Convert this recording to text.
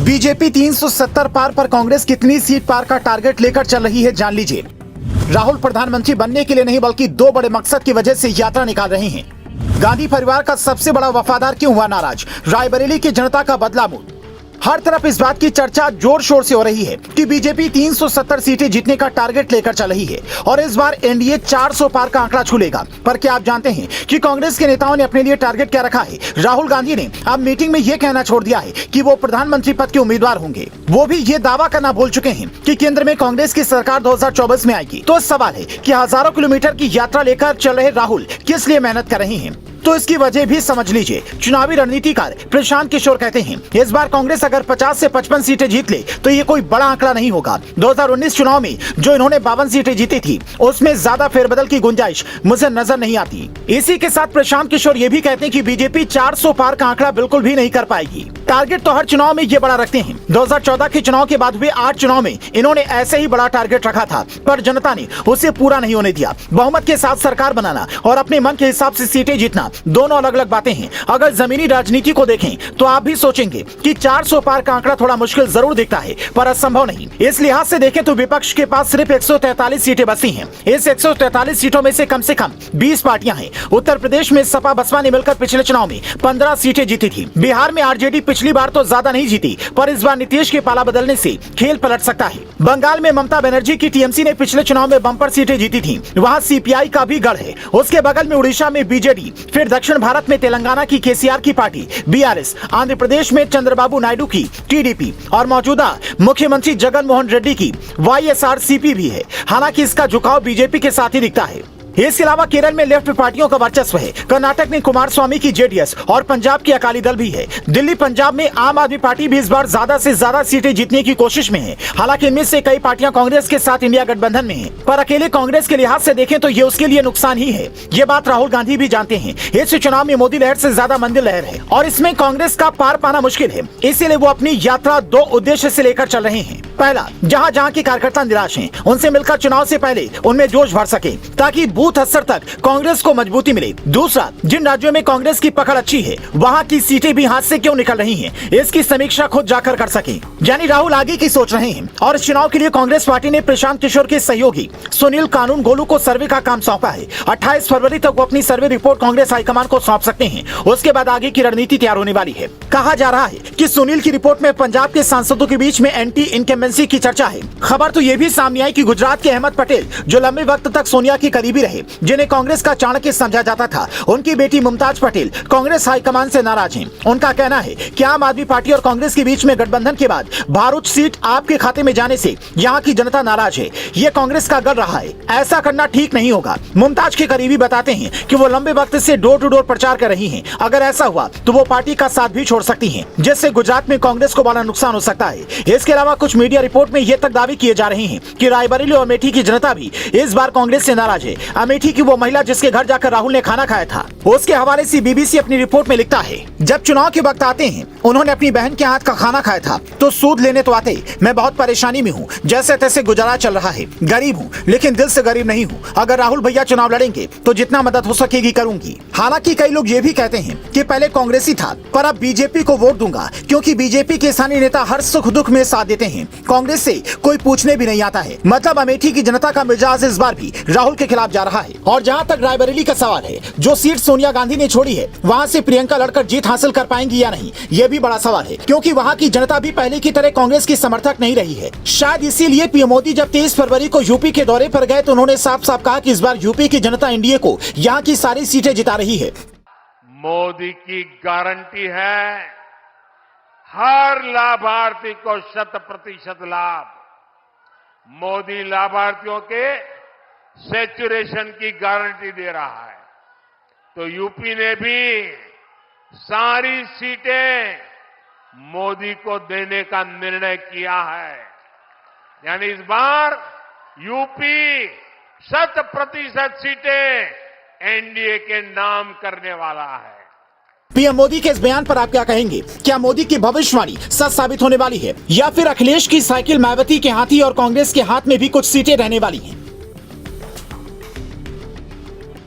BJP 370 पार पर कांग्रेस कितनी seat पार का टारगेट लेकर चल रही है, जान लीजिए। राहुल प्रधानमंत्री बनने के लिए नहीं बल्कि दो बड़े मकसद की वजह से यात्रा निकाल रहे हैं। गांधी परिवार का सबसे बड़ा वफादार क्यों हुआ नाराज, रायबरेली की जनता का बदला मूड। हर तरफ इस बात की चर्चा जोर शोर से हो रही है कि बीजेपी 370 सीटें जीतने का टारगेट लेकर चल रही है और इस बार एनडीए 400 पार का आंकड़ा छू लेगा। पर क्या आप जानते हैं कि कांग्रेस के नेताओं ने अपने लिए टारगेट क्या रखा है? राहुल गांधी ने अब मीटिंग में यह कहना छोड़ दिया है कि वो प्रधानमंत्री पद के उम्मीदवार होंगे। वो भी ये दावा करना भूल चुके हैं कि केंद्र में कांग्रेस की सरकार 2024 में आएगी। तो सवाल है कि हजारों किलोमीटर की यात्रा लेकर चल रहे राहुल किस लिए मेहनत कर रहे हैं? तो इसकी वजह भी समझ लीजिए। चुनावी रणनीतिकार प्रशांत किशोर कहते हैं, इस बार कांग्रेस अगर 50 से 55 सीटें जीत ले तो ये कोई बड़ा आंकड़ा नहीं होगा। 2019 चुनाव में जो इन्होंने 52 सीटें जीती थी उसमें ज्यादा फेरबदल की गुंजाइश मुझे नजर नहीं आती। इसी के साथ प्रशांत किशोर ये भी कहते हैं कि बीजेपी 400 पार का आंकड़ा बिल्कुल भी नहीं कर पाएगी। टारगेट तो हर चुनाव में ये बड़ा रखते हैं। 2014 के चुनाव के बाद हुए 8 चुनाव में इन्होंने ऐसे ही बड़ा टारगेट रखा था, पर जनता ने उसे पूरा नहीं होने दिया। बहुमत के साथ सरकार बनाना और अपने मन के हिसाब से सीटें जीतना दोनों अलग अलग बातें हैं। अगर जमीनी राजनीति को देखें तो आप भी सोचेंगे कि 400 पार का आंकड़ा थोड़ा मुश्किल जरूर दिखता है, पर असंभव नहीं। इस लिहाज से देखें तो विपक्ष के पास सिर्फ 143 सीटें बची हैं। इस 143 सीटों में से कम 20 पार्टियां हैं। उत्तर प्रदेश में सपा बसपा ने मिलकर पिछले चुनाव में 15 सीटें जीती थी। बिहार में आरजेडी पिछली बार तो ज्यादा नहीं जीती, पर इस बार नीतीश के पाला बदलने से खेल पलट सकता है। बंगाल में ममता बनर्जी की टीएमसी ने पिछले चुनाव में बम्पर सीटें जीती थी, वहाँ सीपीआई का भी गढ़ है। उसके बगल में उड़ीसा में बीजेडी, फिर दक्षिण भारत में तेलंगाना की केसीआर की पार्टी बीआरएस, आंध्र प्रदेश में चंद्रबाबू नायडू की टीडीपी और मौजूदा मुख्यमंत्री जगन मोहन रेड्डी की वाईएसआरसीपी भी है। हालांकि इसका झुकाव बीजेपी के साथ ही दिखता है। इसके अलावा केरल में लेफ्ट पार्टियों का वर्चस्व है। कर्नाटक में कुमारस्वामी की जेडीएस और पंजाब की अकाली दल भी है। दिल्ली पंजाब में आम आदमी पार्टी भी इस बार ज्यादा से ज्यादा सीटें जीतने की कोशिश में है। हालांकि इनमें से कई पार्टियां कांग्रेस के साथ इंडिया गठबंधन में हैं, पर अकेले कांग्रेस के लिहाज से देखें तो ये उसके लिए नुकसान ही है। ये बात राहुल गांधी भी जानते हैं। इस चुनाव में मोदी लहर से ज्यादा मंदिर लहर है और इसमें कांग्रेस का पार पाना मुश्किल है। इसीलिए वो अपनी यात्रा दो उद्देश्य से लेकर चल रहे हैं। पहला, जहां जहां के कार्यकर्ता निराश हैं उनसे मिलकर चुनाव से पहले उनमें जोश भर सके ताकि बूथ स्तर तक कांग्रेस को मजबूती मिले। दूसरा, जिन राज्यों में कांग्रेस की पकड़ अच्छी है वहां की सीटें भी हाथ से क्यों निकल रही हैं, इसकी समीक्षा खुद जाकर कर सके। यानी राहुल आगे की सोच रहे हैं और इस चुनाव के लिए कांग्रेस पार्टी ने प्रशांत किशोर के सहयोगी सुनील कानूनगोलू को सर्वे का काम सौंपा है। 28 फरवरी तक वो अपनी सर्वे रिपोर्ट कांग्रेस हाईकमान को सौंप सकते हैं। उसके बाद आगे की रणनीति तैयार होने वाली है। कहा जा रहा है कि सुनील की रिपोर्ट में पंजाब के सांसदों के बीच में एंटी इनकम्बेंसी की चर्चा है। खबर तो ये भी सामने आई कि गुजरात के अहमद पटेल, जो लंबे वक्त तक सोनिया के करीबी रहे, जिन्हें कांग्रेस का चाणक्य समझा जाता था, उनकी बेटी मुमताज पटेल कांग्रेस हाईकमान से नाराज हैं। उनका कहना है कि आम आदमी पार्टी और कांग्रेस के बीच में गठबंधन के बाद भारूच सीट आपके खाते में जाने से यहाँ की जनता नाराज है। ये कांग्रेस का गढ़ रहा है, ऐसा करना ठीक नहीं होगा। मुमताज के करीबी बताते हैं कि वो लंबे वक्त से डोर टू डोर प्रचार कर रही हैं। अगर ऐसा हुआ तो वो पार्टी का साथ भी छोड़ सकती हैं, जिससे गुजरात में कांग्रेस को बड़ा नुकसान हो सकता है। इसके अलावा कुछ मीडिया रिपोर्ट में ये तक दावे किए जा रहे हैं कि रायबरेली और अमेठी की जनता भी इस बार कांग्रेस से नाराज है। अमेठी की वो महिला जिसके घर जाकर राहुल ने खाना खाया था, उसके हवाले से बीबीसी अपनी रिपोर्ट में लिखता है, जब चुनाव के वक्त आते हैं उन्होंने अपनी बहन के हाथ का खाना खाया था तो सूद लेने तो आते। मैं बहुत परेशानी में हूँ, जैसे तैसे गुजारा चल रहा है। गरीब हूँ लेकिन दिल से गरीब नहीं हूँ। अगर राहुल भैया चुनाव लड़ेंगे तो जितना मदद हो सकेगी करूंगी। हालांकि कई लोग ये भी कहते हैं कि पहले कांग्रेसी था पर अब बीजेपी को वोट दूंगा, क्योंकि बीजेपी के स्थानीय नेता हर सुख दुख में साथ देते हैं। कांग्रेस से कोई पूछने भी नहीं आता है। मतलब अमेठी की जनता का मिजाज इस बार भी राहुल के खिलाफ जा रहा है। और जहाँ तक रायबरेली का सवाल है, जो सीट सोनिया गांधी ने छोड़ी है वहाँ से प्रियंका लड़कर जीत हासिल कर पाएंगी या नहीं, ये भी बड़ा सवाल है, क्योंकि वहाँ की जनता भी पहले की तरह कांग्रेस की समर्थक नहीं रही है। शायद इसीलिए पीएम मोदी जब 23 फरवरी को यूपी के दौरे पर गए तो उन्होंने साफ साफ कहा कि इस बार यूपी की जनता एनडीए को यहाँ की सारी सीटें जिता रही है। मोदी की गारंटी है हर लाभार्थी को 100% लाभ। मोदी लाभार्थियों के सैचुरेशन की गारंटी दे रहा है। तो यूपी ने भी सारी सीटें मोदी को देने का निर्णय किया है। यानी इस बार यूपी 100% सीटें एनडीए के नाम करने वाला है। पीएम मोदी के इस बयान पर आप क्या कहेंगे? क्या मोदी की भविष्यवाणी सच साबित होने वाली है या फिर अखिलेश की साइकिल मायावती के हाथी और कांग्रेस के हाथ में भी कुछ सीटें रहने वाली हैं?